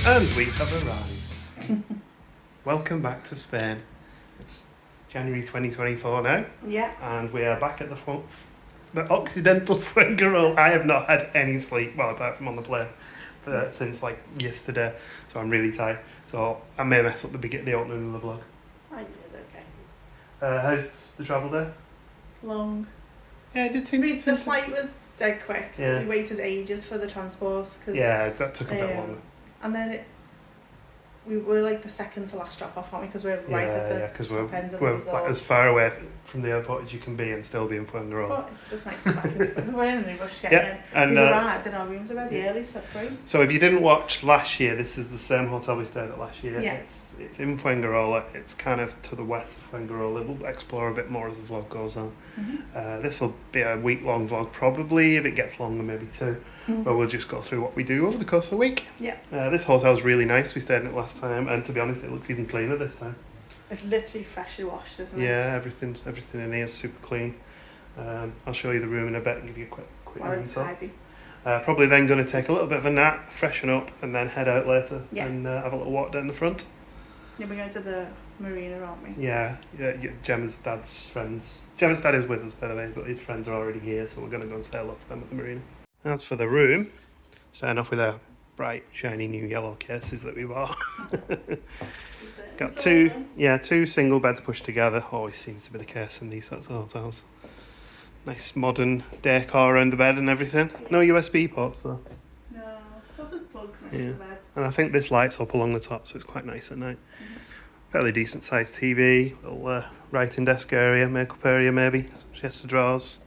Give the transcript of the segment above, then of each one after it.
And we have arrived. Welcome back to Spain. It's January 2024 now. Yeah. And we are back at the Occidental Fuengirola. I have not had any sleep, well, apart from on the plane, since like yesterday. So I'm really tired. So I may mess up the opening of the vlog. I did okay. How's the travel there? Long. Yeah, it did seem to... The flight was dead quick. Yeah. We waited ages for the transport. Yeah, that took a bit longer. And then we were like the second to last drop off, aren't we? Because we're right at the top end of the resort. We're as far away from the airport as you can be and still be in Fuengirola. But it's just nice to be back in Spain. We're in a rush getting in. And We've arrived and our rooms already early, so that's great. So if you didn't watch last year, this is the same hotel we stayed at last year. Yeah. It's in Fuengirola. It's kind of to the west of Fuengirola. We'll explore a bit more as the vlog goes on. Mm-hmm. This will be a week-long vlog, probably. If it gets longer, maybe two. But we'll just go through what we do over the course of the week. Yeah. This hotel's really nice. We stayed in it last time, and to be honest, it looks even cleaner this time. It's literally freshly washed, isn't it? Yeah, everything in here is super clean. I'll show you the room in a bit and give you a quick It's tidy. probably then going to take a little bit of a nap, freshen up, and then head out later and have a little walk down the front. Yeah, we're going to the marina, aren't we? Yeah, Gemma's dad's friends. Gemma's dad is with us, by the way, but his friends are already here, so we're going to go and say hello to them at the marina. As for the room, starting off with our bright, shiny new yellow cases that we bought. Got two single beds pushed together. Always seems to be the case in these sorts of hotels. Nice modern decor around the bed and everything. No USB ports though. No, but there's plugs next to the bed. And I think this lights up along the top, so it's quite nice at night. Fairly decent sized TV, little writing desk area, makeup area maybe, some chest of drawers,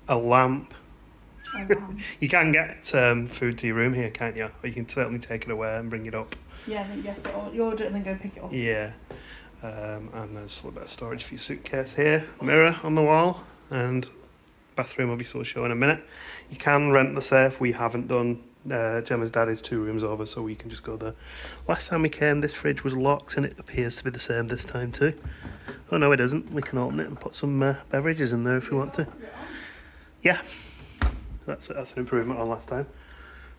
a lamp. You can get food to your room here, can't you? Or you can certainly take it away and bring it up. Yeah, I think you have to order it and then go pick it up. Yeah. And there's a little bit of storage for your suitcase here. Mirror on the wall. And bathroom, obviously, we'll show in a minute. You can rent the safe. We haven't done. Gemma's dad is 2 rooms over, so we can just go there. Last time we came, this fridge was locked, and it appears to be the same this time too. Oh, no, it isn't. We can open it and put some beverages in there if we want to. Yeah. That's an improvement on last time.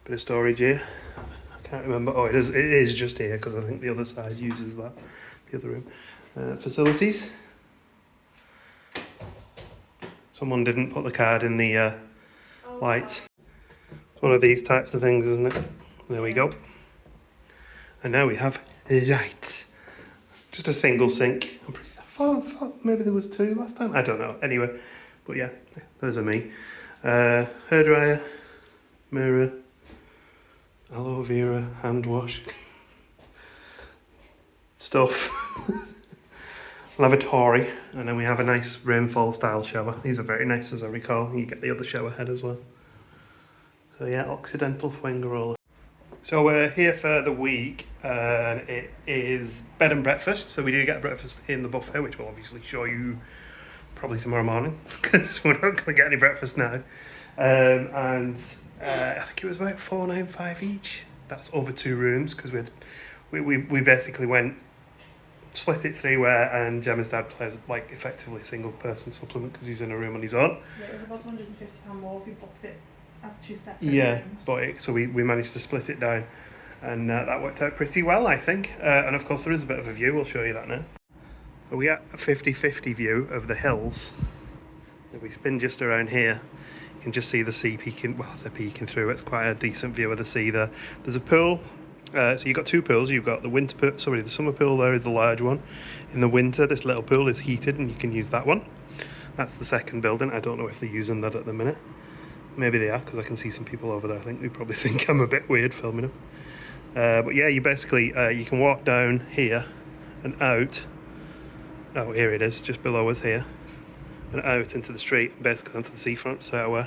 Bit of storage here. I can't remember. Oh, it is just here because I think the other side uses that. The other room. Facilities. Someone didn't put the card in the lights. It's one of these types of things, isn't it? There we go. And now we have lights. Just a single sink. I thought maybe there was two last time. I don't know. Anyway, but yeah, those are me. Hairdryer, mirror, aloe vera, hand wash, stuff, lavatory, and then we have a nice rainfall style shower. These are very nice as I recall. You get the other shower head as well. So yeah, Occidental Fuengirola. So we're here for the week and it is bed and breakfast. So we do get breakfast in the buffet, which we'll obviously show you probably tomorrow morning because we're not going to get any breakfast now. I think it was about $495 each. That's over 2 rooms because we basically split it 3-way, and Gemma's dad plays like effectively single person supplement because he's in a room on his own. Yeah, it was about £150 more if we booked it as 2 separate rooms. But so we managed to split it down, and that worked out pretty well, I think. And of course there is a bit of a view. We'll show you that now. So we get a 50-50 view of the hills. If we spin just around here, you can just see the sea peeking. Well, they're peeking through. It's quite a decent view of the sea there. There's a pool. So you've got 2 pools. You've got the the summer pool there is the large one. In the winter, this little pool is heated and you can use that one. That's the second building. I don't know if they're using that at the minute. Maybe they are, because I can see some people over there. I think they probably think I'm a bit weird filming them. But yeah, you basically, you can walk down here and out. Oh, here it is, just below us here. And out into the street, basically onto the seafront. So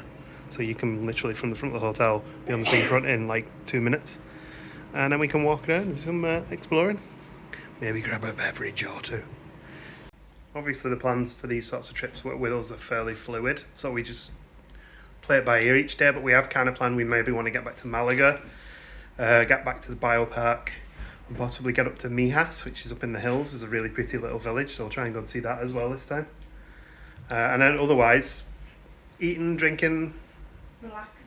you can literally, from the front of the hotel, be on the seafront in like 2 minutes. And then we can walk around and do some exploring. Maybe grab a beverage or 2. Obviously the plans for these sorts of trips with us are fairly fluid, so we just play it by ear each day, but we have kind of planned we maybe want to get back to Malaga, get back to the Bioparc, and possibly get up to Mijas, which is up in the hills. It's a really pretty little village, so we'll try and go and see that as well this time. And then otherwise, eating, drinking,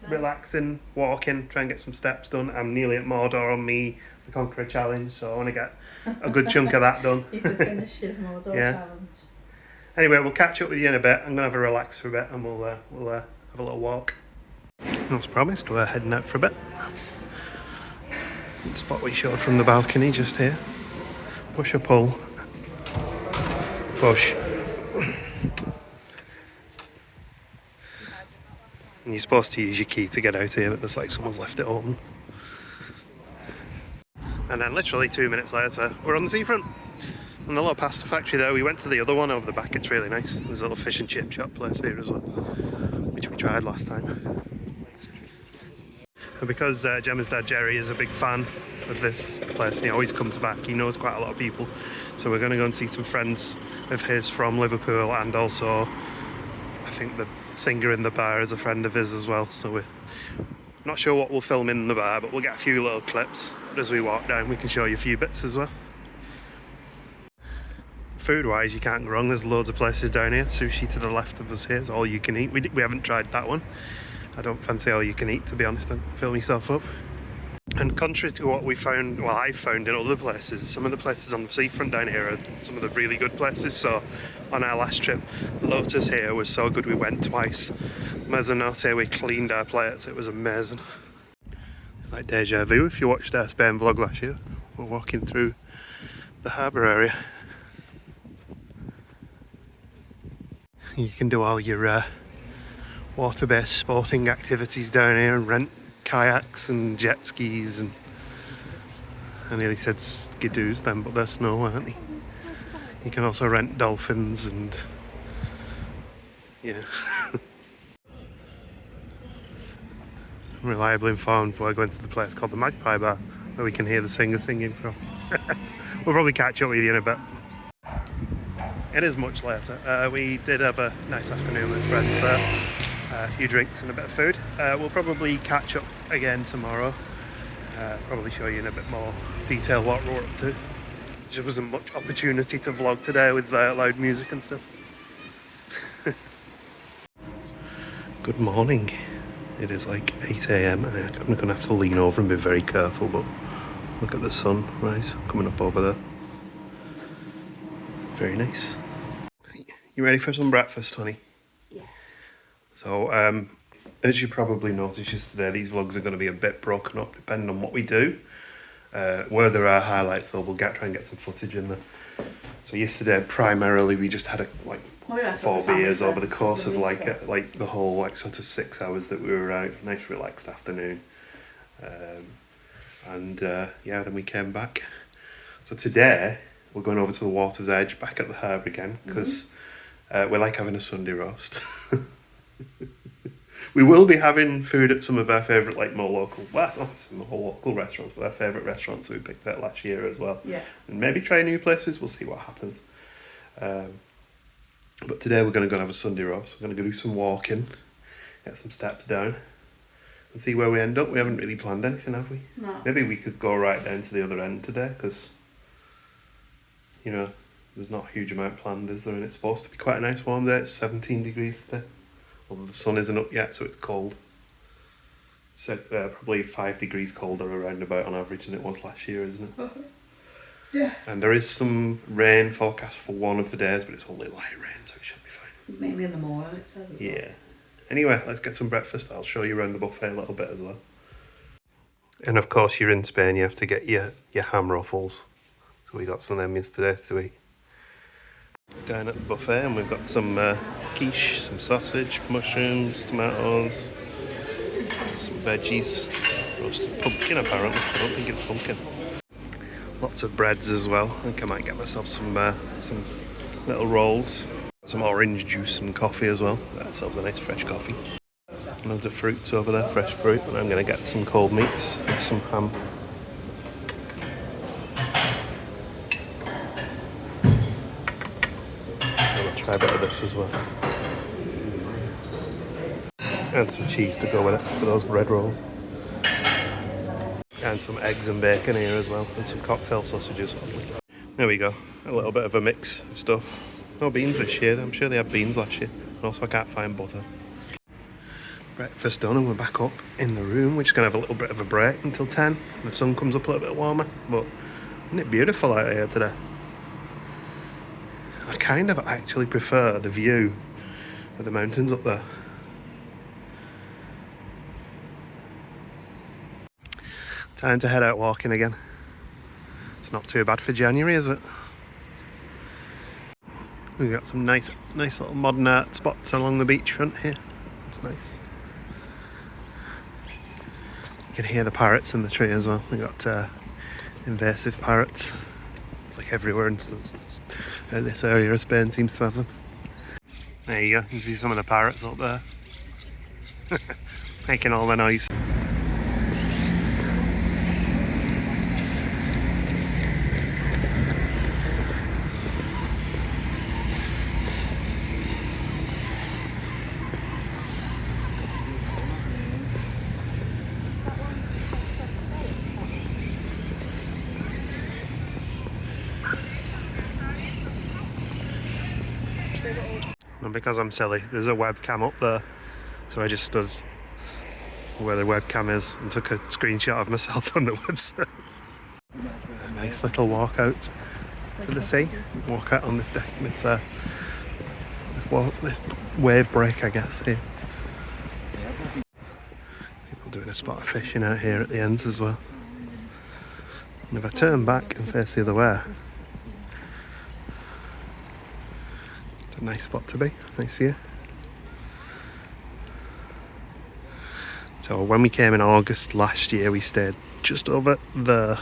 relaxing, walking, try and get some steps done. I'm nearly at Mordor on me, the Conqueror Challenge, so I want to get a good chunk of that done. You to finish your Mordor challenge. Anyway, we'll catch up with you in a bit. I'm going to have a relax for a bit and we'll have a little walk. As promised, we're heading out for a bit. The spot we showed from the balcony just here. Push or pull. Push. And you're supposed to use your key to get out here, but there's like someone's left it open. And then literally 2 minutes later, we're on the seafront. And a little pasta factory there. We went to the other one over the back, it's really nice. There's a little fish and chip shop place here as well, which we tried last time. And because Gemma's dad Jerry is a big fan of this place and he always comes back, he knows quite a lot of people. So we're going to go and see some friends of his from Liverpool, and also I think the singer in the bar is a friend of his as well. So we're not sure what we'll film in the bar, but we'll get a few little clips. But as we walk down we can show you a few bits as well. Food wise, you can't go wrong. There's loads of places down here. Sushi to the left of us here is all you can eat. We haven't tried that one. I don't fancy all you can eat, to be honest. I'd fill myself up. And contrary to what we found, well, I've found in other places, some of the places on the seafront down here are some of the really good places. So on our last trip, Lotus here was so good we went twice. Mezzanotte, we cleaned our plates. It was amazing. It's like deja vu if you watched our Spain vlog last year. We're walking through the harbour area. You can do all your water-based sporting activities down here and rent kayaks and jet skis and I nearly said skidoos then, but they're snow, aren't they? You can also rent dolphins and yeah. I'm reliably informed before I go into the place called the Magpie Bar where we can hear the singer singing from. We'll probably catch up with you in a bit. It is much later. We did have a nice afternoon with friends there. A few drinks and a bit of food. We'll probably catch up again tomorrow. Probably show you in a bit more detail what we're up to. There wasn't much opportunity to vlog today with loud music and stuff. Good morning. It is like 8 AM. I'm going to have to lean over and be very careful, but look at the sunrise coming up over there. Very nice. You ready for some breakfast, honey? Yeah. So, as you probably noticed yesterday, these vlogs are going to be a bit broken up depending on what we do. Where there are highlights though, we'll try and get some footage in there. So yesterday, primarily, we just had 4 beers over the course of the whole sort of 6 hours that we were out. Nice relaxed afternoon. Then we came back. So today, we're going over to the water's edge, back at the harbour again, because we like having a Sunday roast. We will be having food at some of our favourite, more local, some of the local restaurants, but our favourite restaurants that we picked out last year as well. Yeah. And maybe try new places, we'll see what happens. But today we're going to go and have a Sunday roast. We're going to go do some walking, get some steps down, and see where we end up. We haven't really planned anything, have we? No. Maybe we could go right down to the other end today, because there's not a huge amount planned, is there? And it's supposed to be quite a nice warm day. It's 17 degrees today. Although the sun isn't up yet, so it's cold. So probably 5 degrees colder around about on average than it was last year, isn't it? Yeah. And there is some rain forecast for one of the days, but it's only light rain, so it should be fine. Mainly in the morning, it says as well. Yeah. Anyway, let's get some breakfast. I'll show you around the buffet a little bit as well. And of course, you're in Spain, you have to get your ham ruffles. So we got some of them yesterday to eat. Down at the buffet, and we've got some quiche, some sausage, mushrooms, tomatoes, some veggies, roasted pumpkin apparently. I don't think it's pumpkin. Lots of breads as well. I think I might get myself some little rolls. Some orange juice and coffee as well. Get ourselves a nice fresh coffee. Loads of fruits over there, fresh fruit. And I'm going to get some cold meats and some ham. Try a bit of this as well. And some cheese to go with it for those bread rolls. And some eggs and bacon here as well. And some cocktail sausages. There we go. A little bit of a mix of stuff. No beans this year. I'm sure they had beans last year. And also I can't find butter. breakfast done and we're back up in the room. We're just going to have a little bit of a break until 10. The sun comes up a little bit warmer, but isn't it beautiful out here today? I kind of actually prefer the view of the mountains up there. Time to head out walking again. It's not too bad for January, is it? We've got some nice little modern art spots along the beachfront here. It's nice. You can hear the parrots in the tree as well. We've got invasive parrots. It's like everywhere in this area of Spain seems to have them. There you go, you see some of the parrots up there. Making all the noise. And because I'm silly, there's a webcam up there, so I just stood where the webcam is and took a screenshot of myself on the website. A nice little walk out to the sea. Walk out on this deck, this wave break, I guess, here. People doing a spot of fishing out here at the ends as well. And if I turn back and face the other way, it's a nice spot to be, nice view. So when we came in August last year, we stayed just over there.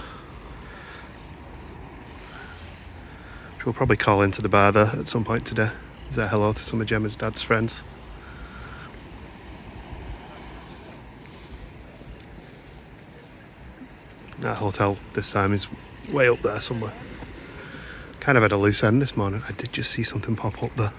Which we'll probably call into the bar there at some point today. Say hello to some of Gemma's dad's friends. That hotel this time is way up there somewhere. Kind of had a loose end this morning. I did just see something pop up there.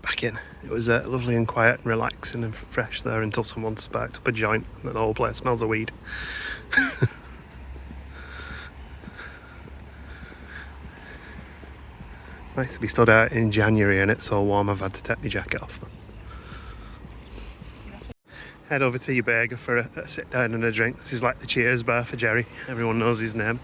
Back in. It was lovely and quiet and relaxing and fresh there until someone sparked up a joint and then the whole place smells of weed. It's nice to be stood out in January and it's so warm I've had to take my jacket off though. Head over to your burger for a sit down and a drink. This is like the Cheers bar for Jerry. Everyone knows his name.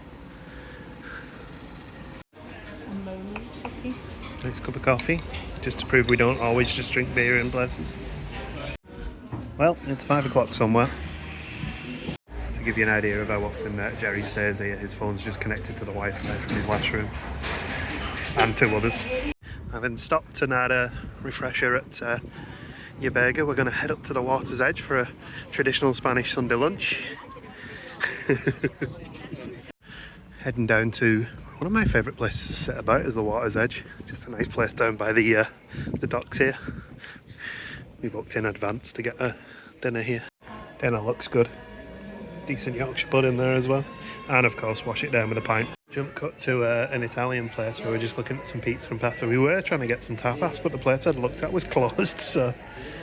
Nice cup of coffee, just to prove we don't always just drink beer in places. Well, it's 5 o'clock somewhere. To give you an idea of how often Jerry stays here, his phone's just connected to the Wi-Fi from his last room. And 2 others. Having stopped and had a refresher at your burger, we're going to head up to the water's edge for a traditional Spanish Sunday lunch. Heading down to one of my favourite places to sit about is the water's edge. Just a nice place down by the docks here. We booked in advance to get a dinner here. Dinner looks good. Decent Yorkshire pudding there as well. And of course wash it down with a pint. Jump cut to an Italian place where we're just looking at some pizza and pasta. We were trying to get some tapas, but the place I'd looked at was closed, so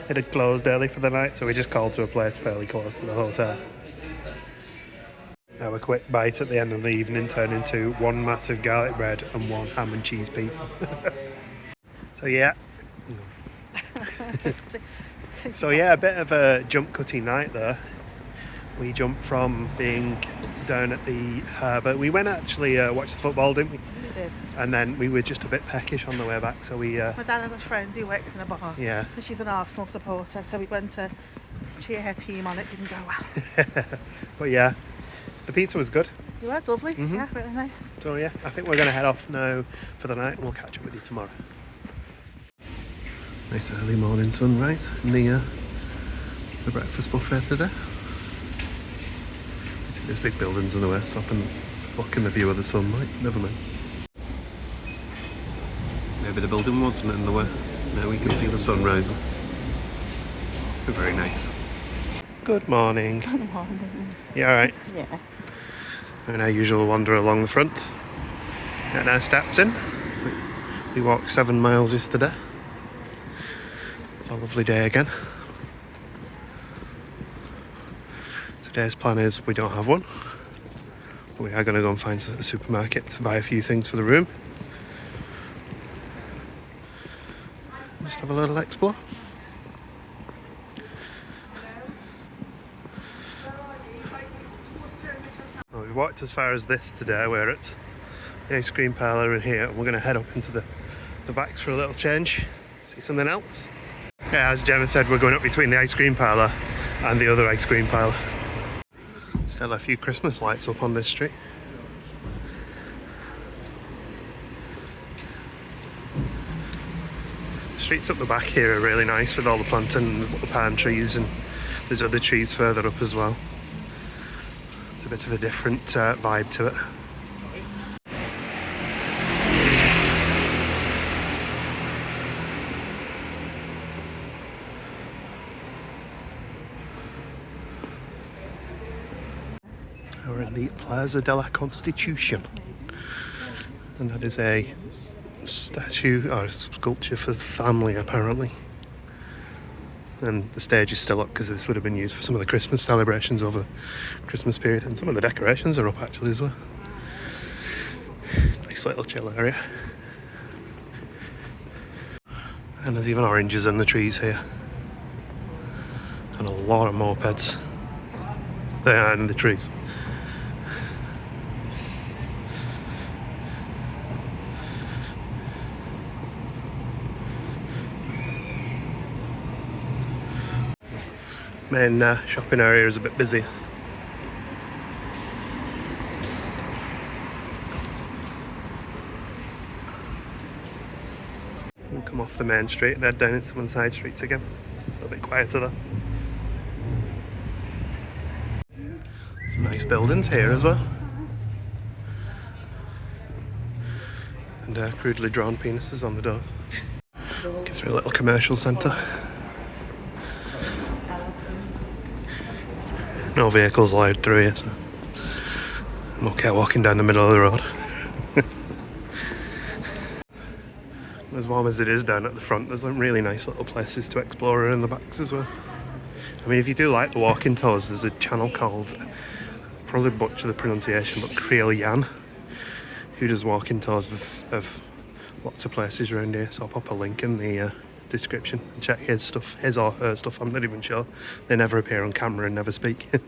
it had closed early for the night, so we just called to a place fairly close to the hotel. Now a quick bite at the end of the evening turned into 1 massive garlic bread and 1 ham and cheese pizza. So yeah. So yeah, a bit of a jump cutting night there. We jumped from being down at the harbour. We went actually watch the football, didn't we? We did. And then we were just a bit peckish on the way back, so we... My dad has a friend who works in a bar. Yeah. And she's an Arsenal supporter, so we went to cheer her team on. It didn't go well. But yeah, the pizza was good. It was lovely, yeah, really nice. So yeah, I think we're going to head off now for the night and we'll catch up with you tomorrow. Nice early morning sunrise in the breakfast buffet today. You see there's big buildings in the way, stop and blocking the view of the sunlight. Never mind. Maybe the building wasn't in the way. Now we can see the sun rising. Very nice. Good morning. Good morning. You alright? Yeah. And our usual wander along the front. Getting our steps in. We walked 7 miles yesterday. It's a lovely day again. Today's plan is we don't have one. We are going to go and find a supermarket to buy a few things for the room. Just have a little explore. Well, we've walked as far as this today. We're at the ice cream parlour in here, and we're going to head up into the backs for a little change. See something else? Yeah, as Gemma said, we're going up between the ice cream parlour and the other ice cream parlour. Still a few Christmas lights up on this street. The streets up the back here are really nice with all the plantain and little palm trees, and there's other trees further up as well. It's a bit of a different vibe to it. We're in the Plaza de la Constitution, and that is a statue or sculpture for the family apparently, and the stage is still up because this would have been used for some of the Christmas celebrations over the Christmas period, and some of the decorations are up actually as well. Nice little chill area, and there's even oranges in the trees here, and a lot of mopeds there in the trees. Main shopping area is a bit busy. We'll come off the main street and head down into one side streets again. A little bit quieter there. Some nice buildings here as well. And crudely drawn penises on the doors. Get through a little commercial centre. No vehicles allowed through here, so I'm okay walking down the middle of the road. As warm as it is down at the front, there's some really nice little places to explore in the backs as well. I mean, if you do like the walking tours, there's a channel called, probably butcher the pronunciation, but Creole Yan, who does walking tours of lots of places around here, so I'll pop a link in the description and check his stuff, his or her stuff. I'm not even sure. They never appear on camera and never speak. I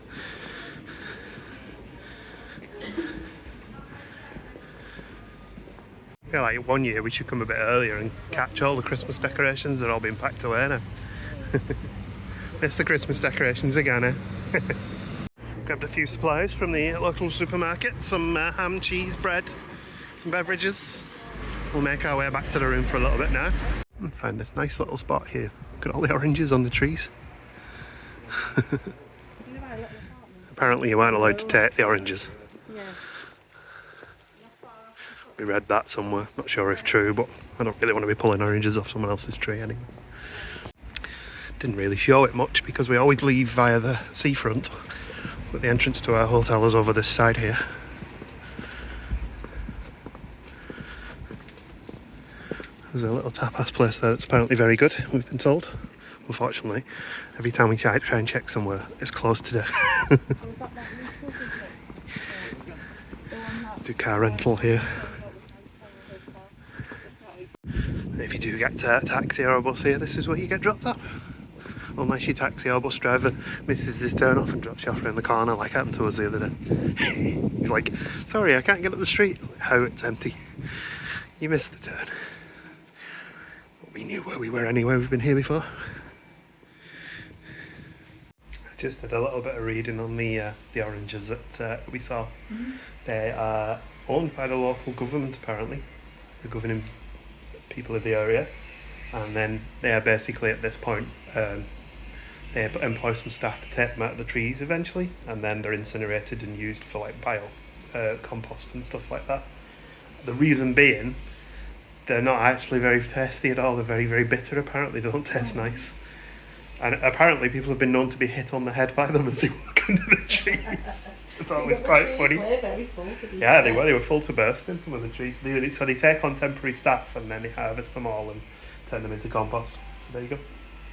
feel like one year we should come a bit earlier and catch all the Christmas decorations. They're all being packed away now. Miss the Christmas decorations again, eh? Grabbed a few supplies from the local supermarket, some ham, cheese, bread, some beverages. We'll make our way back to the room for a little bit now. And find this nice little spot here. Look at all the oranges on the trees. Apparently you weren't allowed to take the oranges. Yeah. We read that somewhere, not sure if true, but I don't really want to be pulling oranges off someone else's tree anyway. Didn't really show it much because we always leave via the seafront, but the entrance to our hotel is over this side here. There's a little tapas place there that's apparently very good, we've been told. Unfortunately, every time we try and check somewhere, it's closed today. Do car rental here. And if you do get a taxi or a bus here, this is where you get dropped off. Unless your taxi or bus driver misses his turn off and drops you off around the corner, like happened to us the other day. He's like, sorry, I can't get up the street. How? It's empty. You missed the turn. We knew where we were anyway, we've been here before. I just did a little bit of reading on the oranges that we saw. Mm-hmm. They are owned by the local government apparently, the governing people of the area, and then they are basically at this point, they employ some staff to take them out of the trees eventually, and then they're incinerated and used for like bio compost and stuff like that. The reason being, they're not actually very tasty at all. They're very, very bitter, apparently. They don't taste nice. And apparently people have been known to be hit on the head by them as they walk under the trees. It's always quite funny. Were very full to be Yeah, fair. they were full to bursting, some of the trees. So they take on temporary staff and then they harvest them all and turn them into compost. So there you go.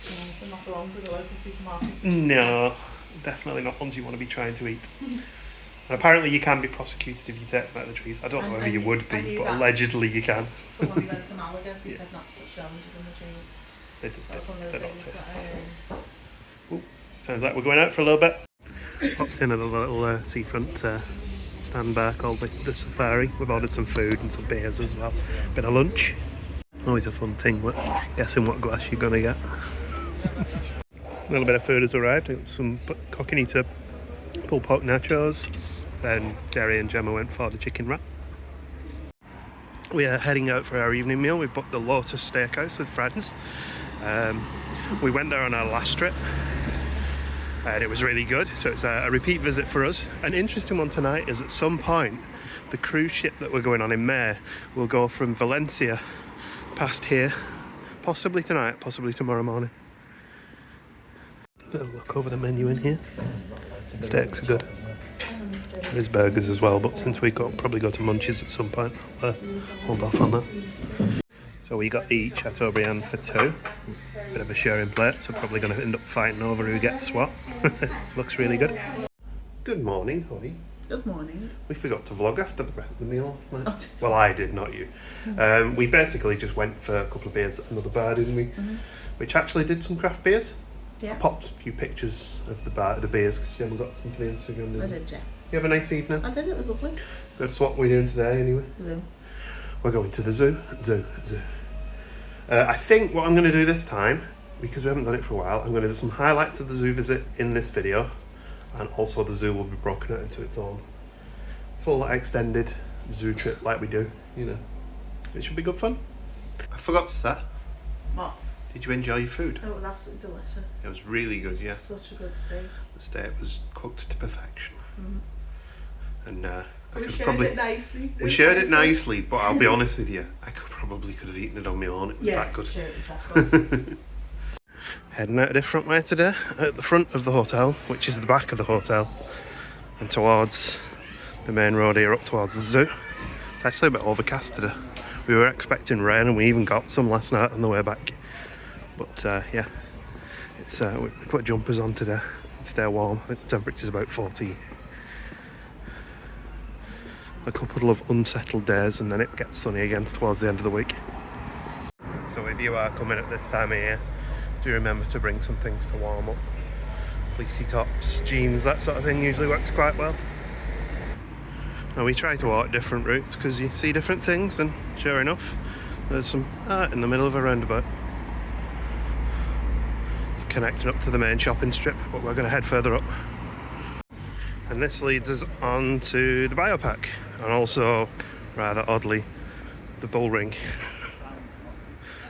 Yeah, so not belong to the local supermarket. No, definitely not ones you want to be trying to eat. And apparently you can be prosecuted if you take them out of the trees. I don't know whether you would be, but allegedly you can. So when we went to Malaga, they said not to touch oranges in the trees. They did. That was one of the They're not things tasty. that Ooh, sounds like we're going out for a little bit. Popped in at a little seafront stand bar called the Safari. We've ordered some food and some beers as well. Bit of lunch. Always a fun thing, but guessing what glass you're going to get. A little bit of food has arrived. Some coconita pulled pork nachos. Then Jerry and Gemma went for the chicken wrap. We are heading out for our evening meal. We've booked the Lotus Steakhouse with friends. We went there on our last trip and it was really good, so it's a repeat visit for us. An interesting one tonight is at some point the cruise ship that we're going on in May will go from Valencia past here, possibly tonight, possibly tomorrow morning. Little look over the menu in here. Steaks are good. There's burgers as well, but since we probably go to Munchies at some point, I'll hold off on that. So we got the Chateaubriand for 2. Bit of a sharing plate, so probably going to end up fighting over who gets what. Looks really good. Good morning, honey. Good morning. We forgot to vlog after the meal last night. Oh, well, I did, not you. We basically just went for a couple of beers at another bar, didn't we? Which actually did some craft beers. Yeah. I popped a few pictures of the beers because you haven't got some for the Instagram, did I you? did, yeah. You have a nice evening? I did, it was lovely. That's what we're doing today anyway. Zoo. We're going to the zoo. I think what I'm going to do this time, because we haven't done it for a while, I'm going to do some highlights of the zoo visit in this video, and also the zoo will be broken out into its own full extended zoo trip like we do, you know. It should be good fun. I forgot to say, What? did you enjoy your food? Oh, it was absolutely delicious. It was really good, yeah. Such a good steak. The steak was cooked to perfection. And We shared it nicely. We shared it nicely, but I'll be honest with you, I probably could have eaten it on my own. It was that good. Sure, it was that good. Heading out a different way today, at the front of the hotel, which is the back of the hotel, and towards the main road here up towards the zoo. It's actually a bit overcast today. We were expecting rain and we even got some last night on the way back. But yeah, it's we put jumpers on today and stay warm. I think the temperature's about 14. A couple of unsettled days and then it gets sunny again towards the end of the week. So if you are coming at this time of year, do remember to bring some things to warm up. Fleecy tops, jeans, that sort of thing usually works quite well. Now we try to walk different routes because you see different things, and sure enough there's some art in the middle of a roundabout. It's connecting up to the main shopping strip, but we're going to head further up. And this leads us on to the Bioparc, and also, rather oddly, the bull ring.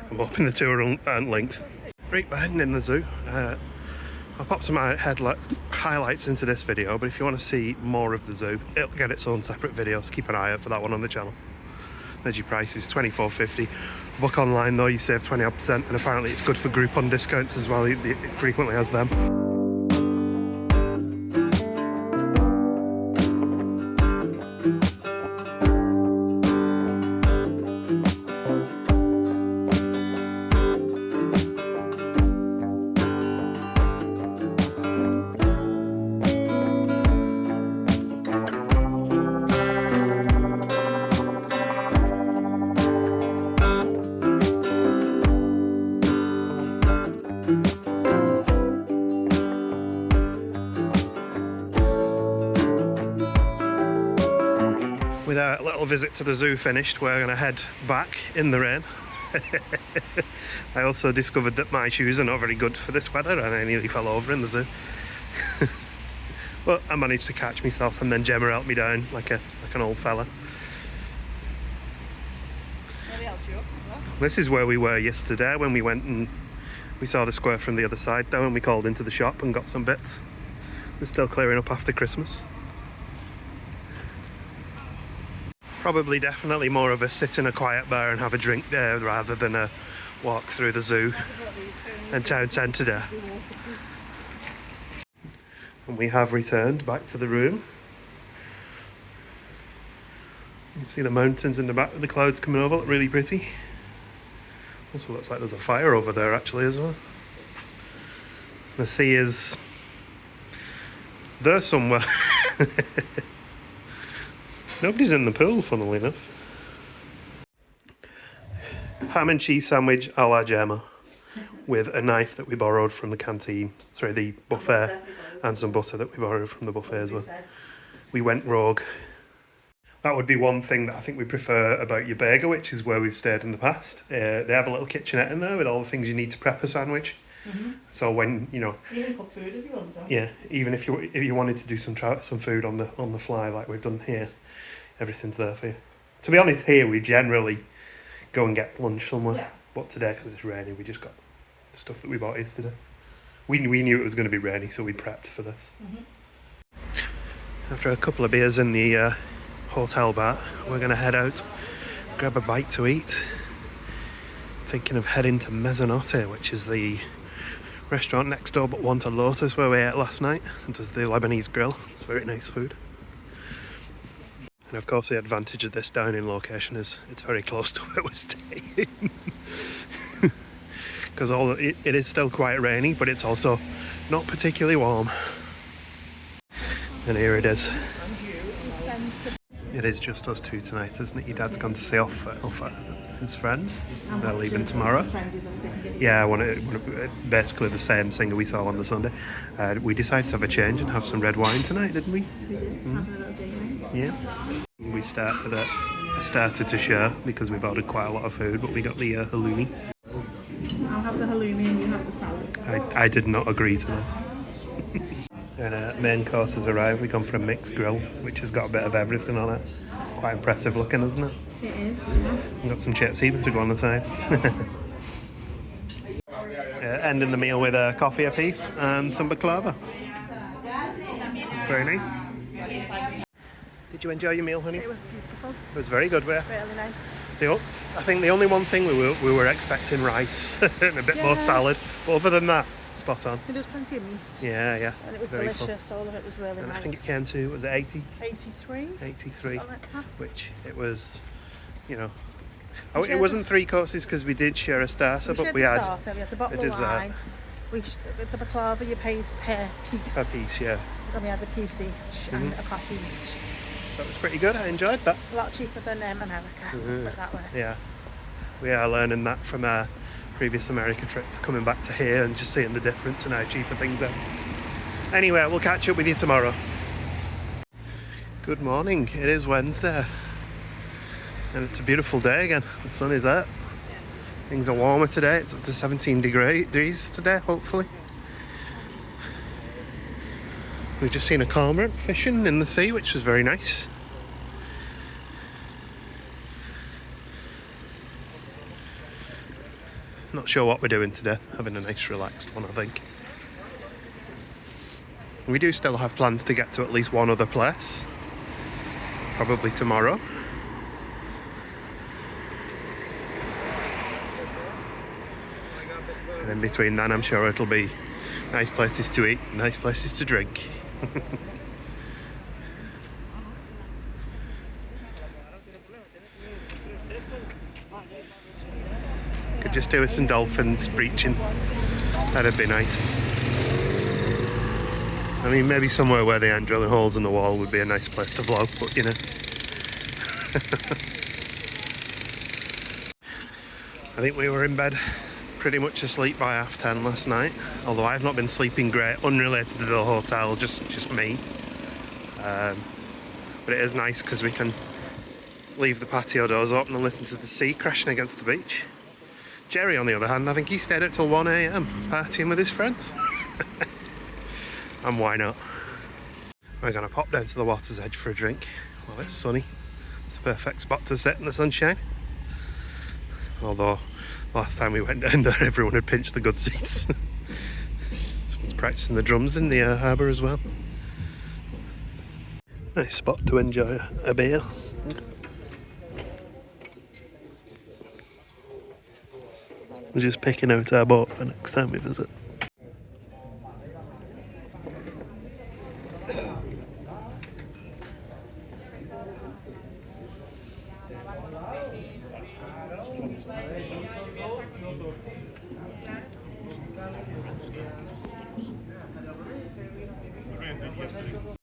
I'm hoping the two aren't linked. Right, we're heading in the zoo. I'll pop some highlights into this video, but if you want to see more of the zoo, it'll get its own separate video, so keep an eye out for that one on the channel. There's your prices, $24.50. Book online though, you save 20%, and apparently it's good for Groupon discounts as well. It frequently has them. With our little visit to the zoo finished, we're going to head back in the rain. I also discovered that my shoes are not very good for this weather and I nearly fell over in the zoo. But I managed to catch myself, and then Gemma helped me down like an old fella. Maybe helped you up as well. This is where we were yesterday when we went and we saw the square from the other side though, and we called into the shop and got some bits. They're still clearing up after Christmas. Probably definitely more of a sit in a quiet bar and have a drink there rather than a walk through the zoo and town centre there. And we have returned back to the room. You can see the mountains in the back with the clouds coming over, look really pretty. Also looks like there's a fire over there actually as well. The sea is there somewhere. Nobody's in the pool, funnily enough. Ham and cheese sandwich a la Gemma with a knife that we borrowed from the canteen. Sorry, the buffet, and some butter that we borrowed from the buffet as well. We went rogue. That would be one thing that I think we prefer about your burger, which is where we've stayed in the past. They have a little kitchenette in there with all the things you need to prep a sandwich. Mm-hmm. So when, you know... Even cook food if you want to. Yeah, even if you wanted to do some food on the fly like we've done here, everything's there for you. To be honest, here we generally go and get lunch somewhere. Yeah. But today, because it's raining, we just got the stuff that we bought yesterday. We knew it was going to be rainy, so we prepped for this. Mm-hmm. After a couple of beers in the hotel bar, we're going to head out, grab a bite to eat. Thinking of heading to Mezzanotte, which is the restaurant next door but one to Lotus where we ate last night. It does the Lebanese grill. It's very nice food. And of course the advantage of this dining location is it's very close to where we're staying. Because it is still quite rainy, but it's also not particularly warm. And here it is. It is just us two tonight, isn't it? Your dad's gone to see off his friends. They're leaving tomorrow. Yeah, basically the same singer we saw on the Sunday. We decided to have a change and have some red wine tonight, didn't we? We did. Have a little day night. Yeah. We start with a starter to share because we've ordered quite a lot of food, but we got the halloumi. I'll have the halloumi and you have the salad. I did not agree to this. And main course has arrived. We've gone for a mixed grill, which has got a bit of everything on it. Quite impressive looking, isn't it? It is, yeah. We've got some chips even to go on the side. Ending the meal with a coffee apiece and some baklava. It's very nice. Did you enjoy your meal, honey? It was beautiful. It was very good, Really nice. I think the only one thing we were expecting rice and a bit more salad. But other than that, spot on. There was plenty of meat. Yeah. And it was very delicious. Full. All of it was really nice. I think it came to, was it 80? 83. 83. Like that. Which it was, you know. It wasn't 3 courses because we did share a starter, but we had a bottle of wine. The baklava you paid per piece. Per piece, yeah. And we had a piece each and a coffee each. That was pretty good. I enjoyed that. A lot cheaper than America. Let's put it that way. Yeah. We are learning that from our previous America trip, coming back to here and just seeing the difference and how cheaper things are. Anyway, we'll catch up with you tomorrow. Good morning. It is Wednesday and it's a beautiful day again. The sun is out. Things are warmer today. It's up to 17 degrees today, hopefully. We've just seen a cormorant fishing in the sea, which was very nice. Not sure what we're doing today. Having a nice relaxed one, I think. We do still have plans to get to at least one other place. Probably tomorrow. And in between then, I'm sure it'll be nice places to eat, nice places to drink. Could just do with some dolphins breaching. That'd be nice. I mean, maybe somewhere where they aren't drilling holes in the wall would be a nice place to vlog, but you know. I think we were in bed pretty much asleep by 10:30 last night, although I've not been sleeping great, unrelated to the hotel, just me. But it is nice because we can leave the patio doors open and listen to the sea crashing against the beach. Jerry, on the other hand, I think he stayed up till 1 a.m. partying with his friends. And why not? We're going to pop down to the water's edge for a drink while it's sunny. It's a perfect spot to sit in the sunshine. Although, last time we went down there, everyone had pinched the good seats. Someone's practicing the drums in the harbour as well. Nice spot to enjoy a beer. We're just picking out our boat for next time we visit.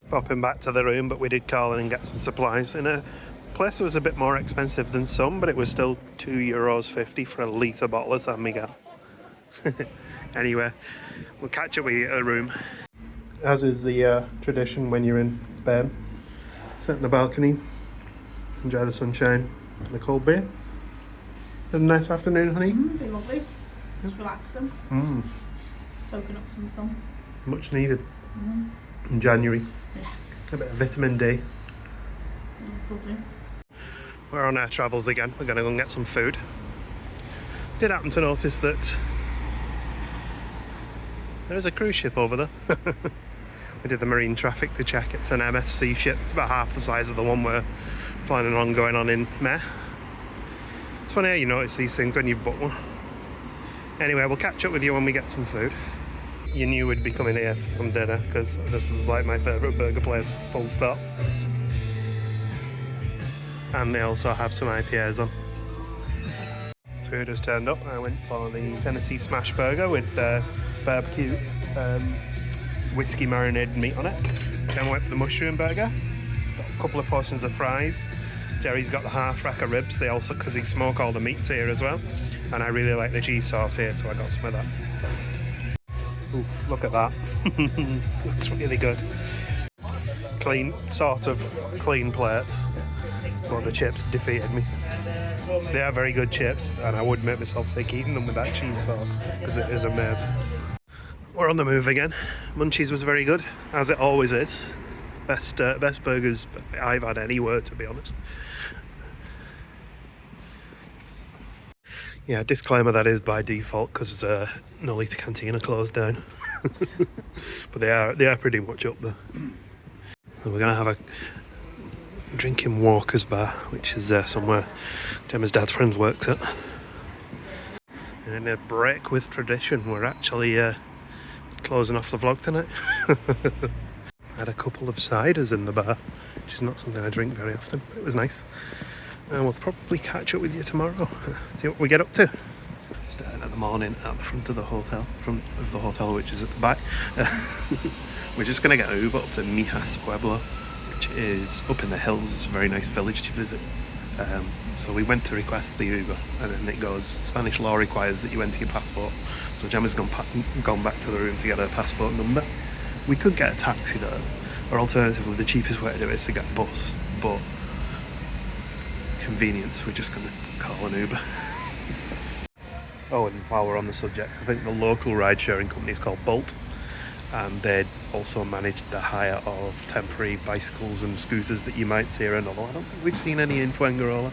Popping back to the room, but we did call in and get some supplies in a place that was a bit more expensive than some, but it was still €2.50 for a litre bottle of San Miguel. Anyway, we'll catch up with you at the room. As is the tradition when you're in Spain, sit on the balcony, enjoy the sunshine and the cold beer. Had a nice afternoon, honey? Been lovely. Just relaxing. Soaking up some sun. Much needed in January. Yeah. A bit of vitamin D. It's lovely. We're on our travels again. We're going to go and get some food. Did happen to notice that there is a cruise ship over there. We did the marine traffic to check. It's an MSC ship. It's about half the size of the one we're planning on going on in May. It's funny how you notice these things when you've booked one. Anyway, we'll catch up with you when we get some food. You knew we'd be coming here for some dinner because this is like my favourite burger place, full stop. And they also have some IPAs on. Food has turned up. I went for the Tennessee smash burger with barbecue whiskey marinated meat on it. Then I went for the mushroom burger. Got a couple of portions of fries. Jerry's got the half rack of ribs. They also, because he smoke all the meats here as well. And I really like the cheese sauce here, so I got some of that. Oof, look at that. Looks really good. Clean, sort of clean plates. Well, the chips defeated me. They are very good chips, and I would make myself sick eating them with that cheese sauce, because it is amazing. We're on the move again. Munchies was very good, as it always is. Best burgers I've had anywhere, to be honest. Yeah, disclaimer, that is by default because Nolita Cantina closed down. But they are pretty much up there. So we're gonna have a drinking Walker's bar, which is somewhere Gemma's dad's friends works at. And in a break with tradition, we're actually closing off the vlog tonight. Had a couple of ciders in the bar, which is not something I drink very often, but it was nice. And we'll probably catch up with you tomorrow, see what we get up to. Starting at the morning at the front of the hotel, which is at the back. We're just going to get an Uber up to Mijas Pueblo, which is up in the hills. It's a very nice village to visit. So we went to request the Uber, and then it goes, Spanish law requires that you enter your passport. So Gemma's gone back to the room to get her passport number. We could get a taxi there, or alternatively the cheapest way to do it is to get a bus, but convenience, we're just going to call an Uber. Oh, and while we're on the subject, I think the local ride-sharing company is called Bolt, and they also manage the hire of temporary bicycles and scooters that you might see around. Although I don't think we've seen any in Fuengirola.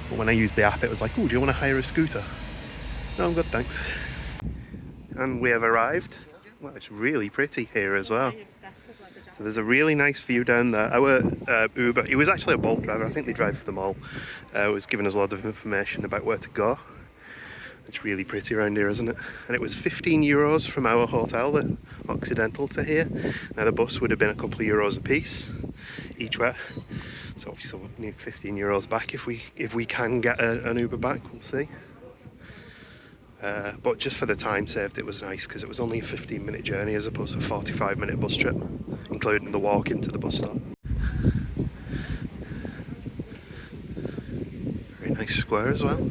But when I used the app, it was like, oh, do you want to hire a scooter? No, I'm good, thanks. And we have arrived. Well, it's really pretty here as well. So there's a really nice view down there. Our Uber, he was actually a Bolt driver, I think they drive for them all, was giving us a lot of information about where to go. It's really pretty around here, isn't it? And it was €15 from our hotel, the Occidental, to here. Now the bus would have been a couple of euros a piece, each way. So obviously we'll need €15 back if we can get an Uber back, we'll see. But just for the time saved, it was nice because it was only a 15-minute journey as opposed to a 45-minute bus trip, including the walk into the bus stop. Very nice square as well.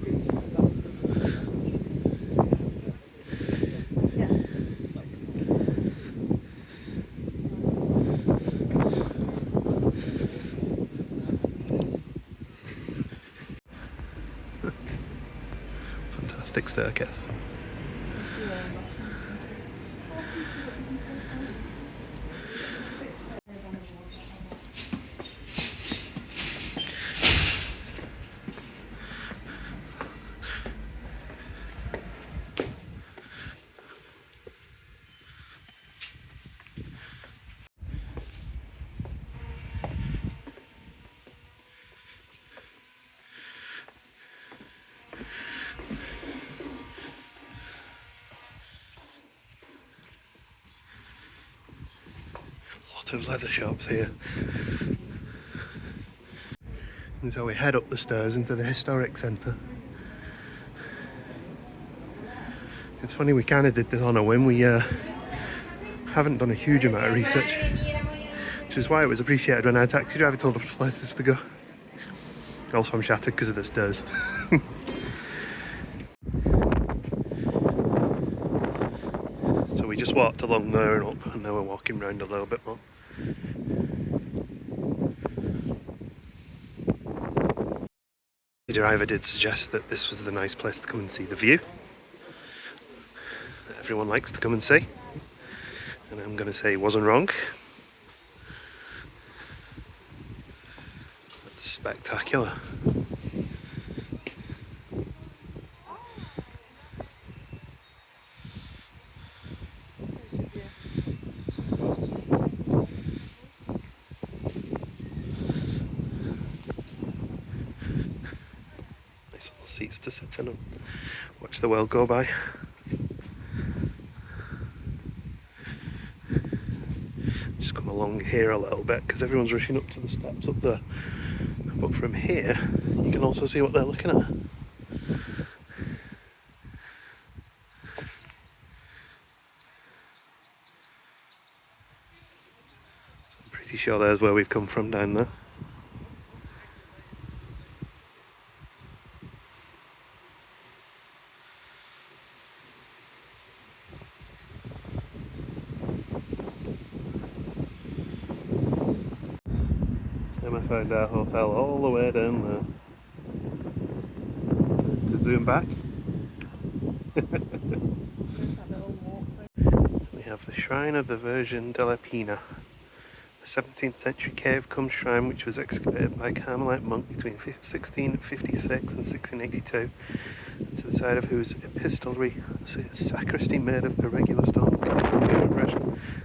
Fantastic staircase. lot of leather shops here. And so we head up the stairs into the historic centre. It's funny, we kind of did this on a whim. We haven't done a huge amount of research, which is why it was appreciated when our taxi driver told us places to go. Also, I'm shattered because of the stairs. So we just walked along there and up, and now we're walking around a little bit more. The driver did suggest that this was the nice place to come and see the view that everyone likes to come and see, and I'm going to say he wasn't wrong. That's spectacular. Nice little seats to sit in and watch the world go by. Just come along here a little bit because everyone's rushing up to the steps up there. But from here, you can also see what they're looking at. I'm pretty sure there's where we've come from down there. And I found our hotel all the way down there. To zoom back. We have the Shrine of the Virgin de la Pina, a 17th century cave cum shrine which was excavated by a Carmelite monk between 1656 and 1682, to the side of whose epistolary sacristy made of irregular stone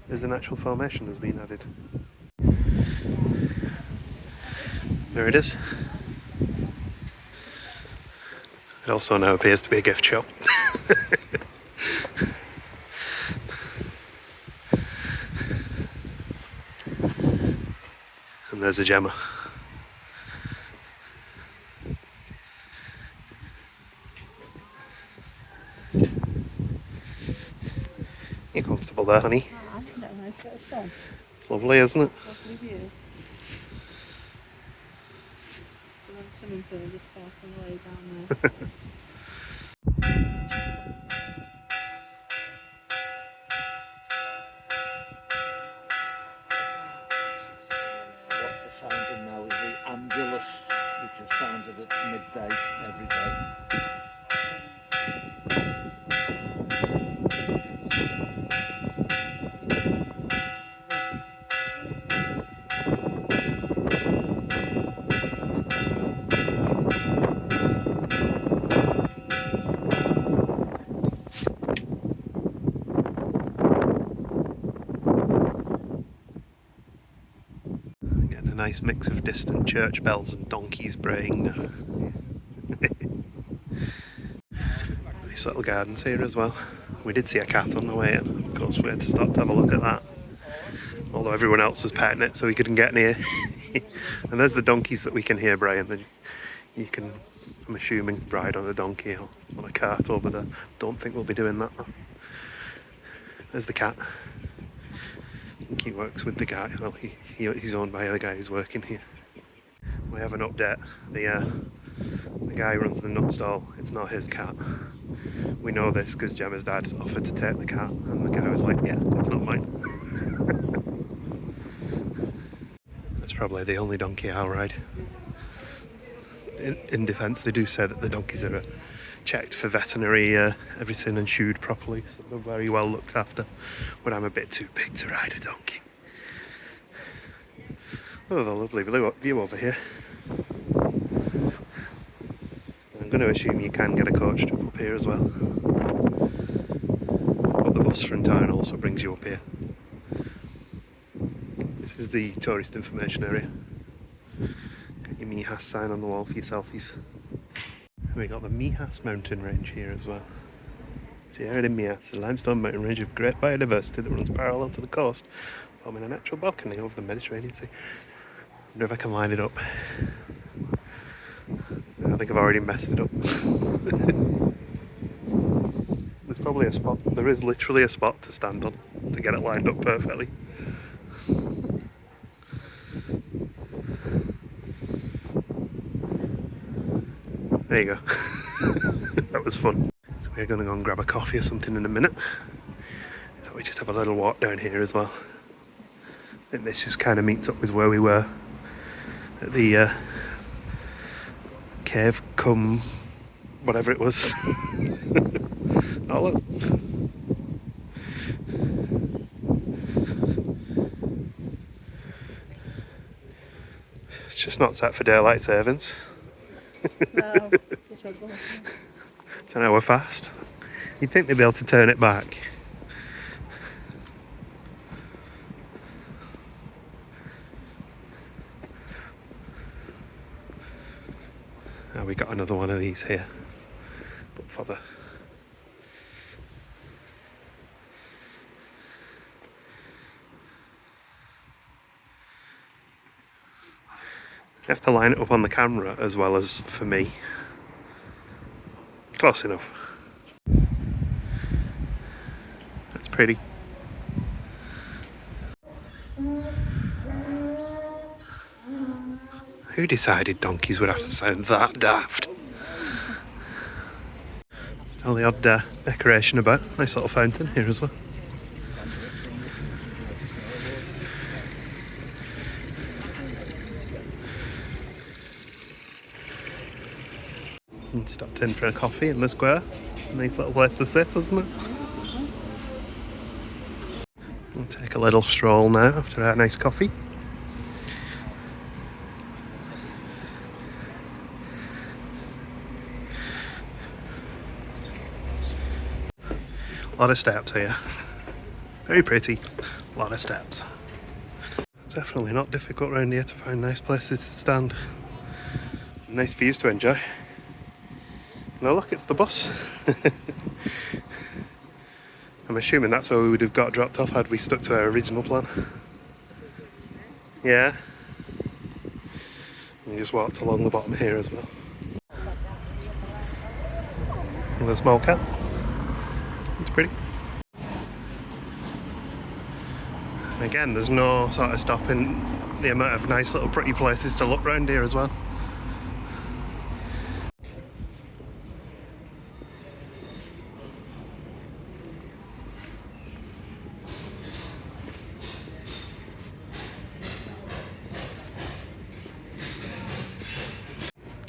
there's a natural formation has been added. There it is. It also now appears to be a gift shop. And there's a Gemma. You're comfortable there, honey? I think that's a nice bit of sun. It's lovely, isn't it? Lovely view. So then swimming pool just sparkling away down there. What the sounding now is the ambulance, which is sounded at midday every day. Getting a nice mix of distant church bells and donkeys braying now. Nice little gardens here as well. We did see a cat on the way in. Of course we had to stop to have a look at that. Although everyone else was petting it so we couldn't get near. And there's the donkeys that we can hear braying. You can, I'm assuming, ride on a donkey or on a cart over there. Don't think we'll be doing that though. There's the cat. I think he works with the guy. Well, he's owned by the guy who's working here. We have an update. The guy who runs the nut stall. It's not his cat. We know this because Gemma's dad offered to take the cat, and the guy was like, "Yeah, it's not mine." That's probably the only donkey I'll ride. In defence, they do say that the donkeys are checked for veterinary everything and shoed properly, so they're very well looked after. But I'm a bit too big to ride a donkey. Oh, the lovely view over here. I'm going to assume you can get a coach trip up here as well. But the bus from town also brings you up here. This is the tourist information area. Got your Mijas sign on the wall for your selfies. We got the Mijas mountain range here as well. Sierra de Mijas, the limestone mountain range of great biodiversity that runs parallel to the coast, forming a natural balcony over the Mediterranean Sea. I wonder if I can line it up. I think I've already messed it up. There's probably a spot, there is literally a spot to stand on to get it lined up perfectly. There you go. That was fun. So we're going to go and grab a coffee or something in a minute. So we just have a little walk down here as well. I think this just kind of meets up with where we were at the cave cum whatever it was. Oh look. It's just not set for daylight savings. No, it's a trouble. It's an hour fast. You'd think they'd be able to turn it back. Oh, we got another one of these here. But for the you have to line it up on the camera as well as for me. Close enough. That's pretty. Who decided donkeys would have to sound that daft? Still the odd decoration about. Nice little fountain here as well. And stopped in for a coffee in the square. Nice little place to sit, isn't it? We'll take a little stroll now after our nice coffee. A lot of steps here. Very pretty. A lot of steps. It's definitely not difficult around here to find nice places to stand. Nice views to enjoy. No, look, it's the bus. I'm assuming that's where we would have got dropped off had we stuck to our original plan. Yeah. And you just walked along the bottom here as well. With a small cat. It's pretty. And again, there's no sort of stopping the amount of nice little pretty places to look round here as well.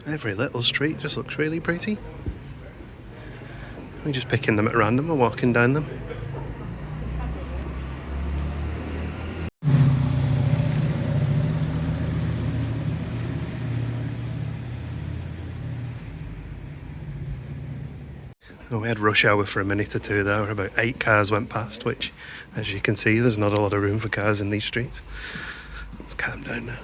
Every little street just looks really pretty. We're just picking them at random and walking down them. Oh, we had rush hour for a minute or two there. About 8 cars went past, which, as you can see, there's not a lot of room for cars in these streets. Let's calm down now.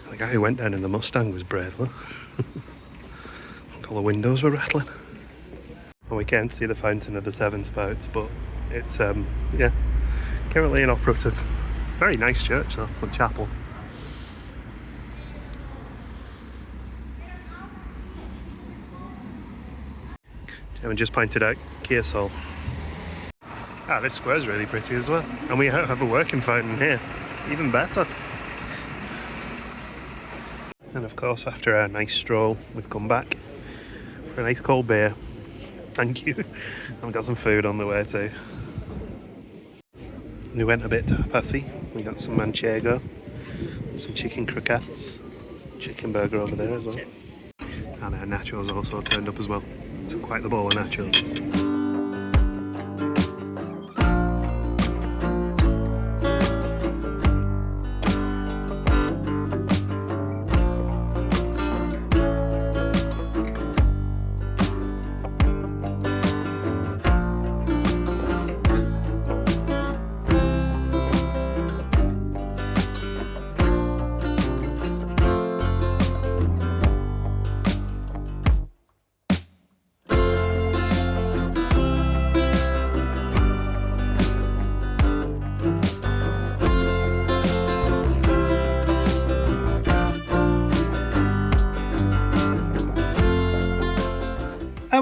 The guy who went down in the Mustang was brave though. All the windows were rattling. Well, we came to see the Fountain of the Seven Spouts, but it's yeah, currently inoperative. It's a very nice church though, the chapel. Kevin just pointed out Kearsall. Ah, this square's really pretty as well. And we have a working fountain here. Even better. And of course, after our nice stroll, we've come back for a nice cold beer. Thank you. And we've got some food on the way too. We went a bit to Passy. We got some manchego, some chicken croquettes, chicken burger over there as well. And our nachos also turned up as well. So quite the bowl of nachos.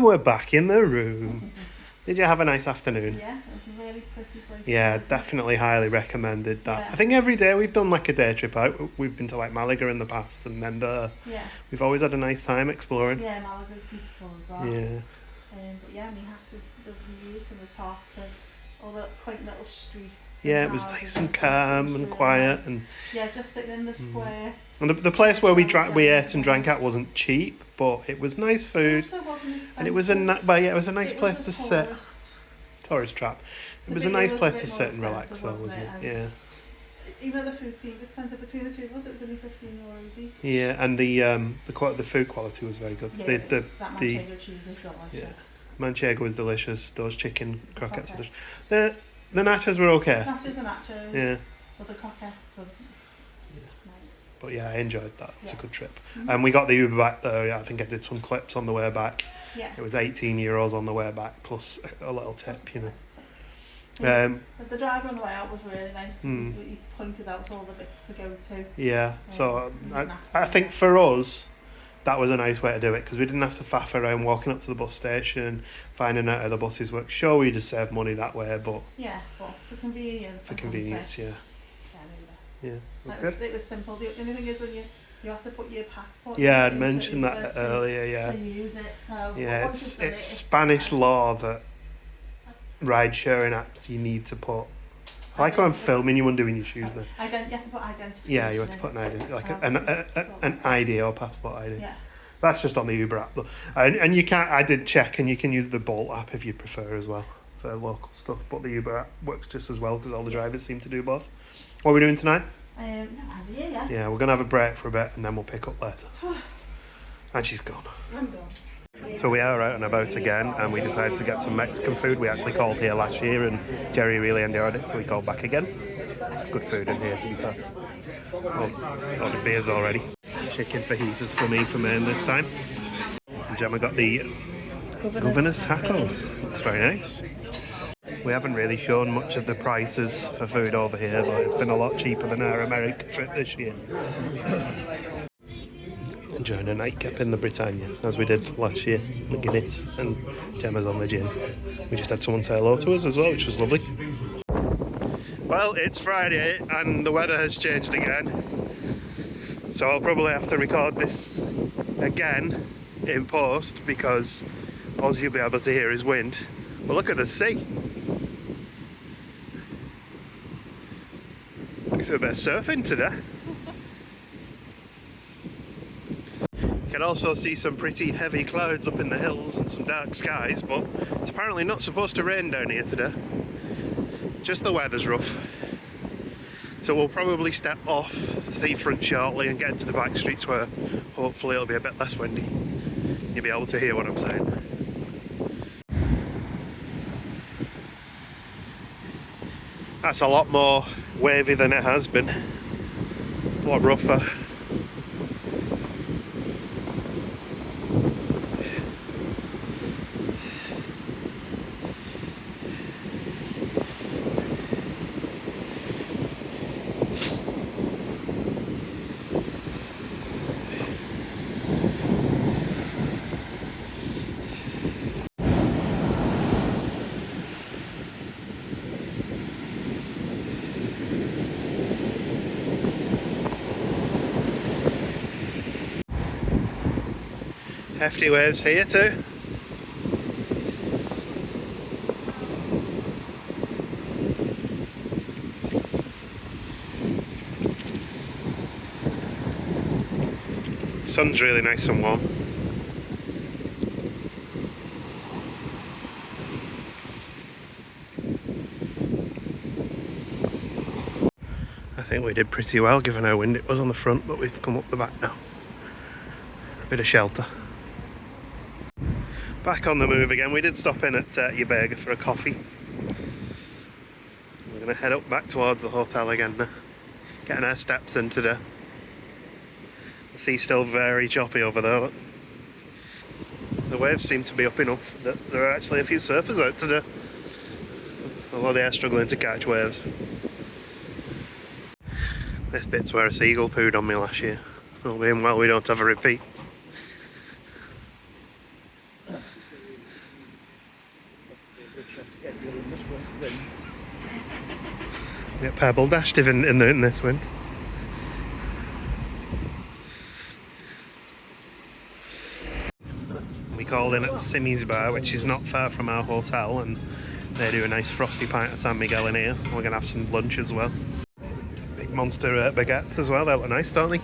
And we're back in the room. Did you have a nice afternoon? Yeah, it was a really pretty place. Yeah, definitely highly recommended that. Yeah. I think every day we've done like a day trip out. We've been to like Malaga in the past, and then yeah, we've always had a nice time exploring. yeah, Malaga's beautiful as well. Yeah. But yeah, Mijas is the views from the top, and all the quaint little streets. Yeah, it was nice and calm and quiet, nice. and yeah, just sitting in the square. And the place where we ate and drank at wasn't cheap, but it was nice food, It also wasn't expensive. and it was it was a nice It place was to a sit. tourist. Tourist trap. It The was a video nice was place bit to more sit and relax, expensive, though, wasn't it? And even though the food seemed expensive, between the two of us, it was only €15 easy. Yeah, and the food quality was very good. Yeah, the that manchego cheese is delicious. Yeah. Manchego was delicious. Those chicken croquettes were delicious. The nachos were okay. Nachos and nachos. Yeah. But the croquettes were nice. But yeah, I enjoyed that. It's a good trip. Mm-hmm. And we got the Uber back there. Yeah, I think I did some clips on the way back. Yeah. It was €18 on the way back, plus a little tip, you know. Yeah. The drive on the way out was really nice because he pointed out all the bits to go to. Yeah, so I think for us, that was a nice way to do it because we didn't have to faff around walking up to the bus station, finding out how the buses work. Sure, we just save money that way, but yeah, but for convenience. for convenience, yeah. Yeah, It was simple. The only thing is when you have to put your passport. Yeah, I'd mentioned that earlier. Yeah. To use it, so yeah, it's Spanish law that ride sharing apps you need to put. I like how I'm filming you and doing your shoes now. You have to put identification. Yeah, you have to put an ID, like an ID or passport ID. Yeah. That's just on the Uber app though, and you can't. I did check, and you can use the Bolt app if you prefer as well for local stuff. But the Uber app works just as well because all the drivers seem to do both. What are we doing tonight? No idea. Yeah. Yeah, we're gonna have a break for a bit, and then we'll pick up later. And she's gone. I'm done. So we are out and about again, and we decided to get some Mexican food. We actually called here last year, and Jerry really enjoyed it, so we called back again. It's good food in here, to be fair. Ordered beers already. Chicken fajitas for me for main this time. And Gemma got the Governor's tacos. It's very nice. We haven't really shown much of the prices for food over here, but it's been a lot cheaper than our American trip this year. Enjoying a nightcap in the Britannia, as we did last year. The Guinness and Gemma's on the gin. We just had someone say hello to us as well, which was lovely. Well, it's Friday and the weather has changed again. So I'll probably have to record this again in post because all you'll be able to hear is wind. But look at the sea. We're going to do a bit of surfing today. You can also see some pretty heavy clouds up in the hills and some dark skies, but it's apparently not supposed to rain down here today. Just the weather's rough. So we'll probably step off the seafront shortly and get into the back streets where hopefully it'll be a bit less windy. You'll be able to hear what I'm saying. That's a lot more wavy than it has been. A lot rougher. Hefty waves here too. Sun's really nice and warm. I think we did pretty well given how wind it was on the front, but we've come up the back now. Bit of shelter. Back on the move again. We did stop in at Your Burger for a coffee. We're going to head up back towards the hotel again now. Getting our steps in today. The sea's still very choppy over there. Look. The waves seem to be up enough that there are actually a few surfers out today. Although they are struggling to catch waves. This bit's where a seagull pooed on me last year. All being well, we don't have a repeat. schedule in this wind. We get pebble dashed in this wind. We called in at Simmy's Bar, which is not far from our hotel, and they do a nice frosty pint of San Miguel in here. We're going to have some lunch as well. Big monster baguettes as well, they look nice, don't they?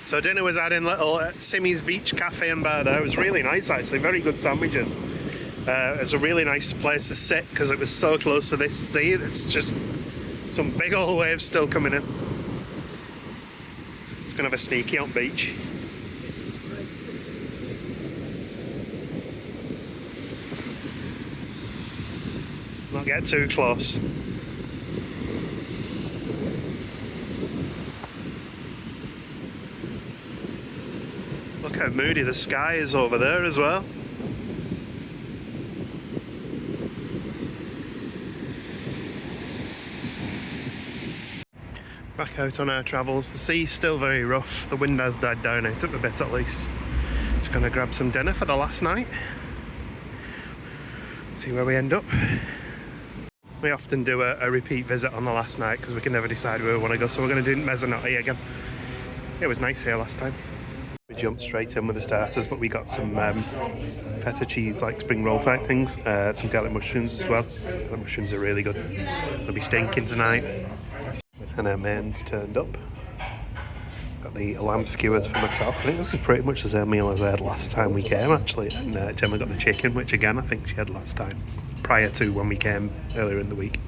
So dinner was had in little Simmy's Beach Cafe and Bar there. It was really nice actually, very good sandwiches. It's a really nice place to sit because it was so close to this sea. It's just some big old waves still coming in. It's going to have a sneaky on beach. Not get too close. Look how moody the sky is over there as well. Back out on our travels. The sea's still very rough. The wind has died down out a bit at least. Just gonna grab some dinner for the last night. See where we end up. We often do a repeat visit on the last night because we can never decide where we want to go, so we're going to do Mezzanotte again. It was nice here last time. We jumped straight in with the starters, but we got some feta cheese, like spring roll type things, some garlic mushrooms as well. The mushrooms are really good. They'll be stinking tonight. And our mains turned up. Got the lamb skewers for myself. I think this is pretty much the same meal as I had last time we came actually. And Gemma got the chicken, which again I think she had last time, prior to when we came earlier in the week.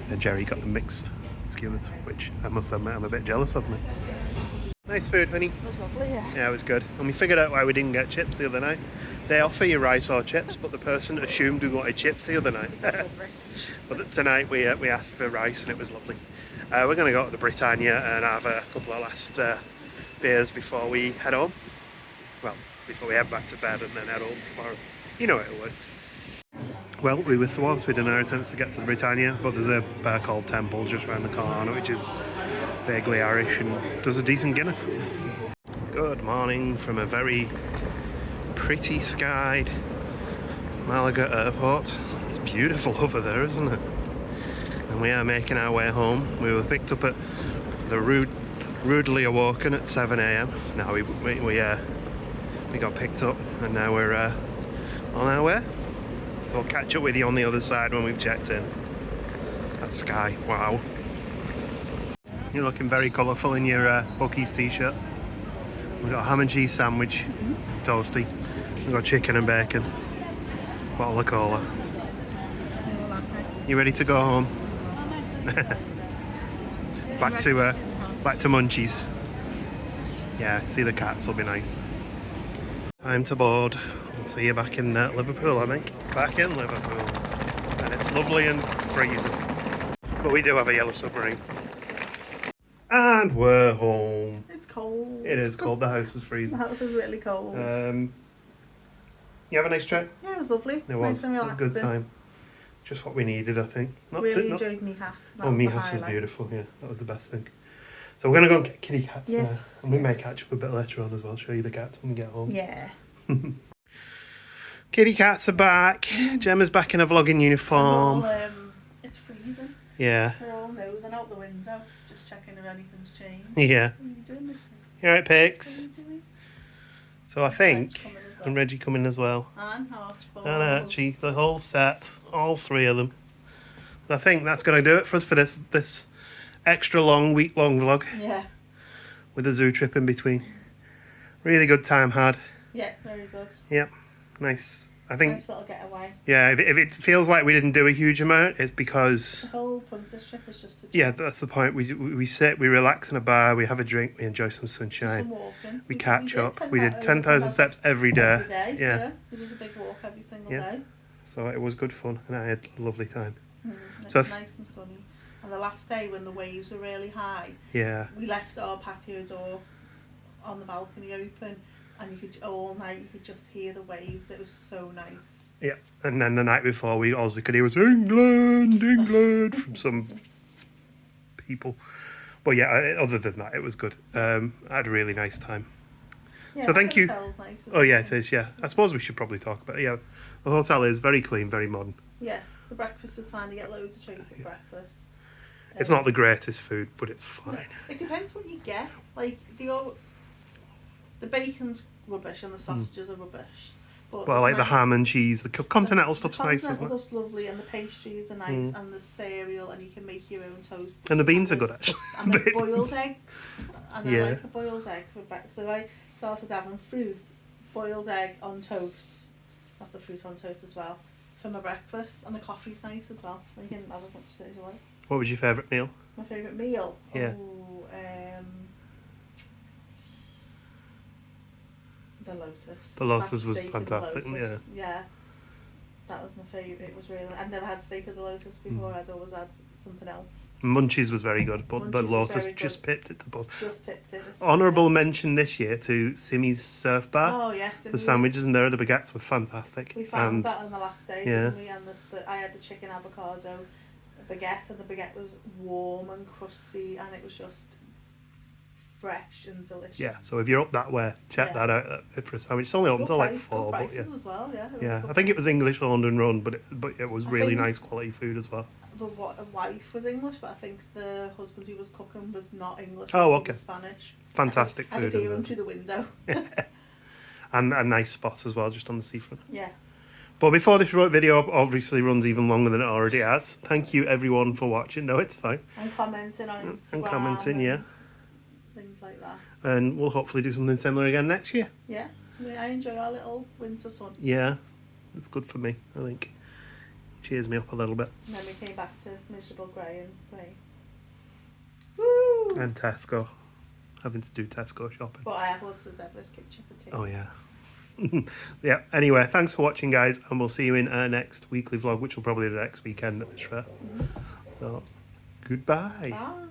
And Jerry got the mixed skewers, which I must admit I'm a bit jealous of me. Nice food, honey. It was lovely, yeah. Yeah, it was good. And we figured out why we didn't get chips the other night. They offer you rice or chips, but the person assumed we wanted chips the other night. But tonight we asked for rice and it was lovely. We're going to go to the Britannia and have a couple of last beers before we head home. Well, before we head back to bed and then head home tomorrow. You know how it works. Well, we were thwarted in our attempts to get to the Britannia, but there's a bar called Temple just around the corner, which is vaguely Irish and does a decent Guinness. Good morning from a very pretty skied Malaga airport. It's beautiful over there, isn't it? And we are making our way home. We were picked up at the rudely awoken at 7 a.m. Now we got picked up and now we're on our way. We'll catch up with you on the other side when we've checked in. That sky, wow. You're looking very colourful in your Bucky's t-shirt. We've got a ham and cheese sandwich, toasty. We've got chicken and bacon. Bottle of cola. You ready to go home? back to Munchies. Yeah, see the cats will be nice. Time to board. I'll see you back in Liverpool, I think. Back in Liverpool. And it's lovely and freezing. But we do have a yellow submarine. And we're home. It's cold. It is cold. The house was freezing. The house was really cold. You have a nice trip? Yeah, it was lovely. It was. Nice and it was a good time. Just what we needed, I think. Really enjoyed Mijas. Mijas was beautiful, yeah. That was the best thing. So we're going to go and get kitty cats now. And we may catch up a bit later on as well. Show you the cats when we get home. Yeah. Kitty cats are back. Gemma's back in a vlogging uniform. It's freezing. Yeah. We're all nosing out the window, just checking if anything's changed. Yeah. What are you doing, Mrs.? You alright, Pix? What are you doing? So I think, and Reggie coming as well. And Archibald. And Archie, the whole set, all three of them. So I think that's going to do it for us for this extra long, week-long vlog. Yeah. With a zoo trip in between. Really good time had. Yeah, very good. Yep, nice. I think. Nice little getaway. Yeah, if it feels like we didn't do a huge amount, it's because. The whole point of this trip is just to. Yeah, that's the point. We sit, we relax in a bar, we have a drink, we enjoy some sunshine. Some walking. We catch up. We did 10,000 steps every day. Every day. Yeah. We did a big walk every single day. So it was good fun, and I had a lovely time. So it was nice and sunny. And the last day when the waves were really high, we left our patio door on the balcony open, and you could all night you could just hear the waves. It was so nice. Yeah, and then the night before all we could hear was England from some people. But yeah, other than that, it was good. I had a really nice time. Yeah, So thank you. The hotel's nice, isn't Oh yeah, it is. Yeah, I suppose we should probably talk about it. Yeah, the hotel is very clean, very modern. Yeah, the breakfast is fine. You get loads of choice at breakfast. It's not the greatest food, but it's fine. It depends what you get. Like the bacon's rubbish and the sausages are rubbish. But Well, like the ham and cheese, the continental stuff's nice, isn't it? Continental stuff's lovely, and the pastries are nice, and the cereal, and you can make your own toast. And the beans are good, actually. And the boiled eggs. And Yeah. I like a boiled egg for breakfast. So I started having fruit, boiled egg on toast, not the fruit on toast as well, for my breakfast. And the coffee's nice as well. You can have as much as you like. What was your favourite meal? My favourite meal? Yeah. Oh, the Lotus. The Lotus That was steak at the fantastic, Lotus. Yeah. That was my favourite. It was really. I'd never had steak at the Lotus before. I'd always had something else. Munchies was very good, but the Munchies was Lotus very just good. pipped it to the post. Just picked it. Honourable mention this year to Simi's Surf Bar. Oh yes. The sandwiches in there, the baguettes were fantastic. We found that on the last day, yeah. didn't we? And I had the chicken avocado baguette, and the baguette was warm and crusty, and it was just fresh and delicious. Yeah, so if you're up that way, check that out for a sandwich. It's only open until like 4, but yeah. As well, yeah. Yeah, I think it was English owned and run, but it was really nice quality food as well. The wife was English, but I think the husband who was cooking was not English. Oh, he okay. was Spanish. Fantastic I could food. hear him through the window. And a nice spot as well, just on the seafront. Yeah. But before this video obviously runs even longer than it already has, thank you everyone for watching. No, it's fine. And commenting on Instagram. And commenting, yeah. Things like that. And we'll hopefully do something similar again next year. Yeah. I enjoy our little winter sun. Yeah, it's good for me, I think. Cheers me up a little bit. And then we came back to miserable grey and grey. Woo! And Tesco. Having to do Tesco shopping. But I have lots of Deborah's kitchen for tea. Oh, yeah. Yeah, anyway, thanks for watching, guys. And we'll see you in our next weekly vlog, which will probably be the next weekend at this fair. So, goodbye. Bye.